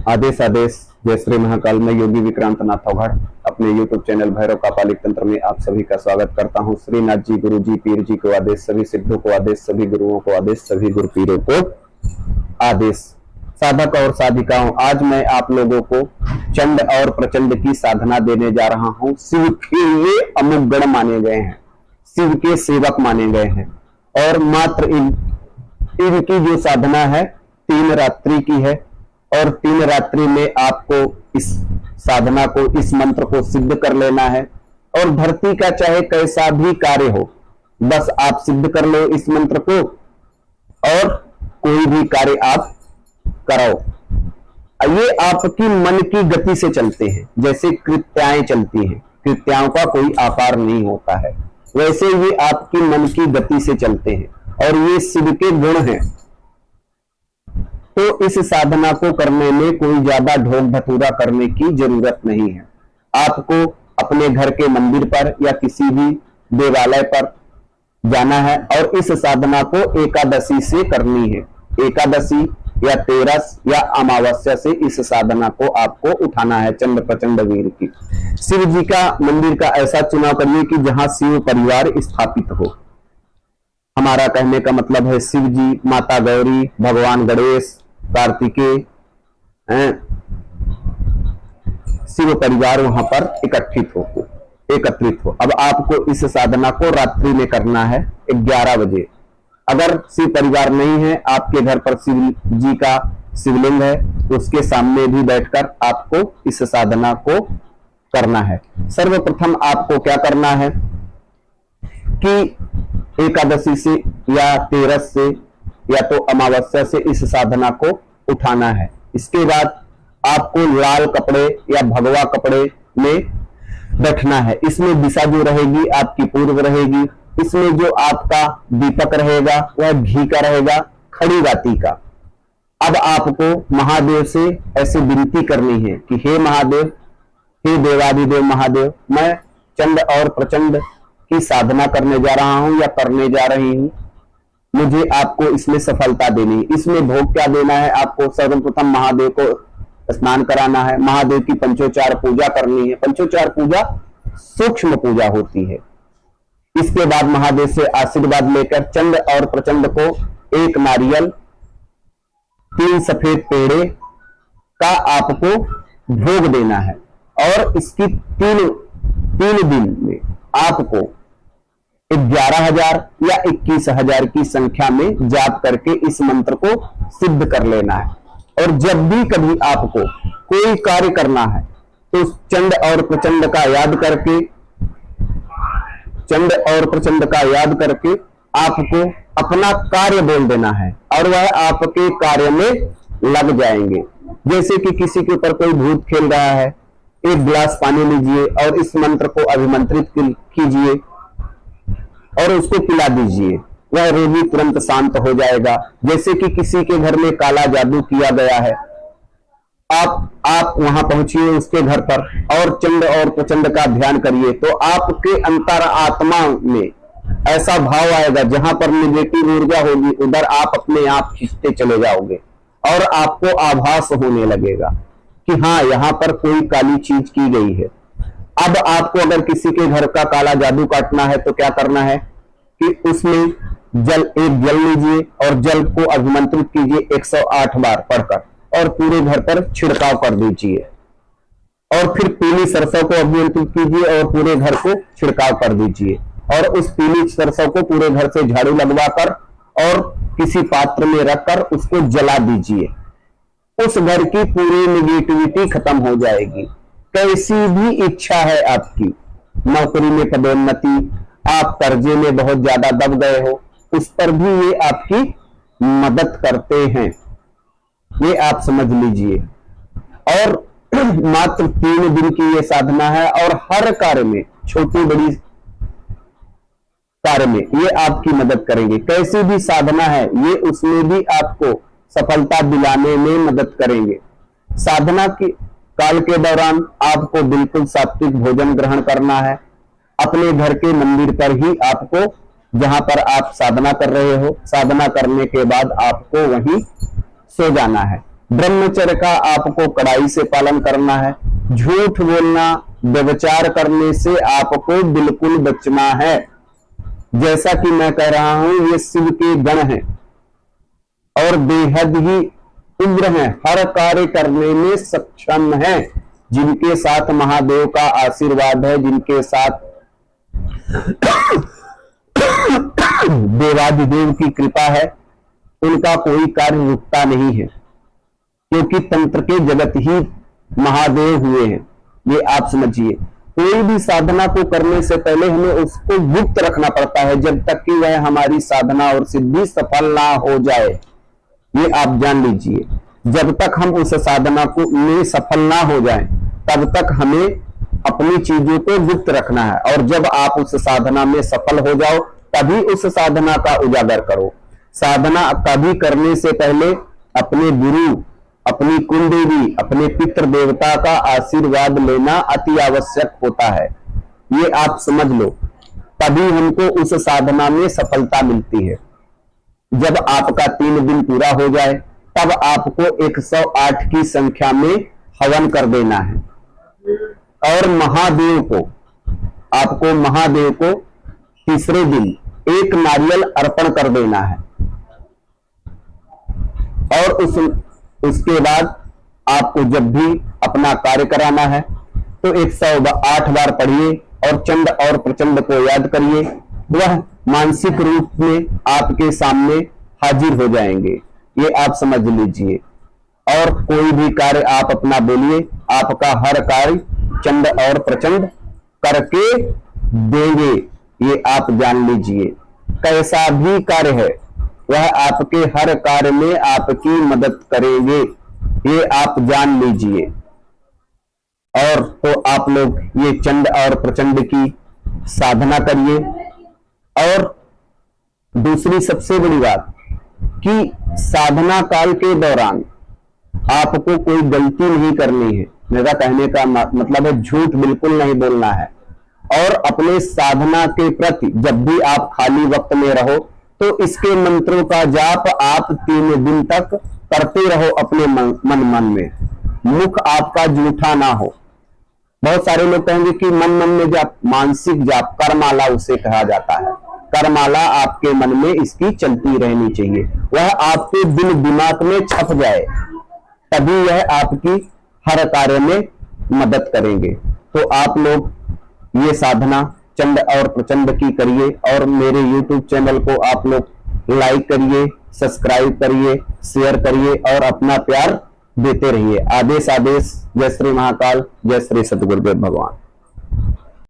आदेश आदेश। जय श्री महाकाल। मैं योगी विक्रांत नाथौघड़ अपने YouTube चैनल भैरव कापालिक तंत्र में आप सभी का स्वागत करता हूं। श्रीनाथ जी, गुरु जी, पीर जी को आदेश, सभी सिद्धों को आदेश, सभी गुरुओं को आदेश, सभी गुरु पीरों को आदेश। साधक और साधिकाओं, आज मैं आप लोगों को चंड और प्रचंड की साधना देने जा रहा हूं। शिव के ये अमुक गण माने गए हैं, शिव के सेवक माने गए हैं और मात्र इनकी जो साधना है 3 रात्रि की है और 3 रात्रि में आपको इस साधना को, इस मंत्र को सिद्ध कर लेना है। और धरती का चाहे कैसा भी कार्य हो, बस आप सिद्ध कर लो इस मंत्र को और कोई भी कार्य आप कराओ। ये आपकी मन की गति से चलते हैं, जैसे कृत्याएं चलती हैं। कृत्याओं का कोई आकार नहीं होता है, वैसे ये आपकी मन की गति से चलते हैं और ये शिव के गुण हैं। तो इस साधना को करने में कोई ज्यादा ढोक धतूरा करने की जरूरत नहीं है। आपको अपने घर के मंदिर पर या किसी भी देवालय पर जाना है और इस साधना को एकादशी से करनी है। एकादशी या 13 या अमावस्या से इस साधना को आपको उठाना है। चंड प्रचंड वीर की शिव जी का मंदिर का ऐसा चुनाव करिए कि जहां शिव परिवार स्थापित हो। हमारा कहने का मतलब है शिव जी, माता गौरी, भगवान गणेश, कार्तिकेय, शिव परिवार वहां पर एकत्रित हो। अब आपको इस साधना को रात्रि में करना है 11 बजे। अगर शिव परिवार नहीं है, आपके घर पर शिव जी का शिवलिंग है, उसके सामने भी बैठकर आपको इस साधना को करना है। सर्वप्रथम आपको क्या करना है कि एकादशी से या 13 से या तो अमावस्या से इस साधना को उठाना है। इसके बाद आपको लाल कपड़े या भगवा कपड़े में बैठना है। इसमें दिशा जो रहेगी आपकी पूर्व रहेगी। इसमें जो आपका दीपक रहेगा वह घी का रहेगा, खड़ी बाती का। अब आपको महादेव से ऐसे विनती करनी है कि हे महादेव, हे देवादिदेव महादेव, मैं चंड और प्रचंड की साधना करने जा रहा हूं या करने जा रही हूं, मुझे आपको इसमें सफलता देनी है। इसमें भोग क्या देना है आपको? सर्वप्रथम महादेव को स्नान कराना है, महादेव की पंचोचार पूजा करनी है। पंचोचार पूजा सूक्ष्म पूजा होती है। इसके बाद महादेव से आशीर्वाद लेकर चंड और प्रचंड को 1 नारियल, 3 सफेद पेड़े का आपको भोग देना है और इसकी 3 दिन में आपको 11,000 या 21,000 की संख्या में जाप करके इस मंत्र को सिद्ध कर लेना है। और जब भी कभी आपको कोई कार्य करना है तो चंड और प्रचंड का याद करके आपको अपना कार्य बोल देना है और वह आपके कार्य में लग जाएंगे। जैसे कि किसी के ऊपर कोई भूत खेल रहा है, 1 गिलास पानी लीजिए और इस मंत्र को अभिमंत्रित कीजिए और उसको पिला दीजिए, वह रोगी तुरंत शांत हो जाएगा। जैसे कि किसी के घर में काला जादू किया गया है, आप वहां पहुंचिए उसके घर पर और चंड और प्रचंड का ध्यान करिए, तो आपके अंतर आत्मा में ऐसा भाव आएगा, जहां पर निगेटिव ऊर्जा होगी उधर आप अपने आप खींचते चले जाओगे और आपको आभास होने लगेगा कि हाँ, यहां पर कोई काली चीज की गई है। अब आपको अगर किसी के घर का काला जादू काटना है तो क्या करना है कि उसमें एक जल लीजिए और जल को अभिमंत्रित कीजिए 108 बार पढ़कर और पूरे घर पर छिड़काव कर दीजिए। और फिर पीली सरसों को अभिमंत्रित कीजिए और पूरे घर को छिड़काव कर दीजिए और उस पीली सरसों को पूरे घर से झाड़ू लगवाकर और किसी पात्र में रखकर उसको जला दीजिए। उस घर की पूरी निगेटिविटी खत्म हो जाएगी। कैसी भी इच्छा है आपकी, नौकरी में पदोन्नति, आप कर्जे में बहुत ज्यादा दब गए हो, उस पर भी ये आपकी मदद करते हैं, ये आप समझ लीजिए। और मात्र 3 दिन की ये साधना है और हर कार्य में, छोटी बड़ी कार्य में ये आपकी मदद करेंगे। कैसी भी साधना है ये उसमें भी आपको सफलता दिलाने में मदद करेंगे। साधना की काल के दौरान आपको बिल्कुल सात्विक भोजन ग्रहण करना है। अपने घर के मंदिर पर ही आपको, जहां पर आप साधना कर रहे हो, साधना करने के बाद आपको वहीं सो जाना है। ब्रह्मचर्य का आपको कड़ाई से पालन करना है। झूठ बोलना, व्यभिचार करने से आपको बिल्कुल बचना है। जैसा कि मैं कह रहा हूं, ये शिव के गण हैं और बेहद ही उग्र हैं, हर कार्य करने में सक्षम हैं, जिनके साथ महादेव का आशीर्वाद है, जिनके साथ देवाधिदेव की कृपा है, उनका कोई कार्य रुकता नहीं है, क्योंकि तंत्र के जगत ही महादेव हुए हैं। ये आप समझिए, कोई भी साधना को करने से पहले हमें उसको गुप्त रखना पड़ता है, जब तक कि वह हमारी साधना और सिद्धि सफल ना हो जाए। ये आप जान लीजिए, जब तक हम उस साधना को में सफल ना हो जाए, तब तक हमें अपनी चीजों को गुप्त रखना है, और जब आप उस साधना में सफल हो जाओ, तभी उस साधना का उजागर करो। साधना कभी करने से पहले अपने गुरु, अपनी कुलदेवी, अपने पितृ देवता का आशीर्वाद लेना अति आवश्यक होता है। ये आप समझ लो, तभी हमको उस साधना में सफलता मिलती है। जब आपका 3 दिन पूरा हो जाए, तब आपको 108 की संख्या में हवन कर देना है, और महादेव को, आपको महादेव को तीसरे दिन 1 नारियल अर्पण कर देना है। और उसके बाद आपको जब भी अपना कार्य कराना है तो 108 बार पढ़िए और चंड और प्रचंड को याद करिए। वह मानसिक रूप में आपके सामने हाजिर हो जाएंगे। ये आप समझ लीजिए। और कोई भी कार्य आप अपना बोलिए, आपका हर कार्य चंड और प्रचंड करके देंगे। ये आप जान लीजिए। कैसा भी कार्य है, वह आपके हर कार्य में आपकी मदद करेंगे। ये आप जान लीजिए। और तो आप लोग ये चंड और प्रचंड की साधना करिए। और दूसरी सबसे बड़ी बात कि साधना काल के दौरान आपको कोई गलती नहीं करनी है। मेरा कहने का मतलब है झूठ बिल्कुल नहीं बोलना है। और अपने साधना के प्रति जब भी आप खाली वक्त में रहो तो इसके मंत्रों का जाप आप 3 दिन तक करते रहो अपने मन में। मुख आपका जूठा ना हो। बहुत सारे लोग कहेंगे कि मन में जाप, मानसिक जाप, करमाला उसे कहा जाता है। करमाला आपके मन में इसकी चलती रहनी चाहिए। वह आपके दिल दिमाग में छप जाए, तभी यह आपकी हर कार्य में मदद करेंगे। तो आप लोग ये साधना चंड और प्रचंड की करिए। और मेरे YouTube चैनल को आप लोग लाइक करिए, सब्सक्राइब करिए, शेयर करिए और अपना प्यार देते रहिए। आदेश आदेश। जय श्री महाकाल, जय श्री सद्गुरुदेव भगवान।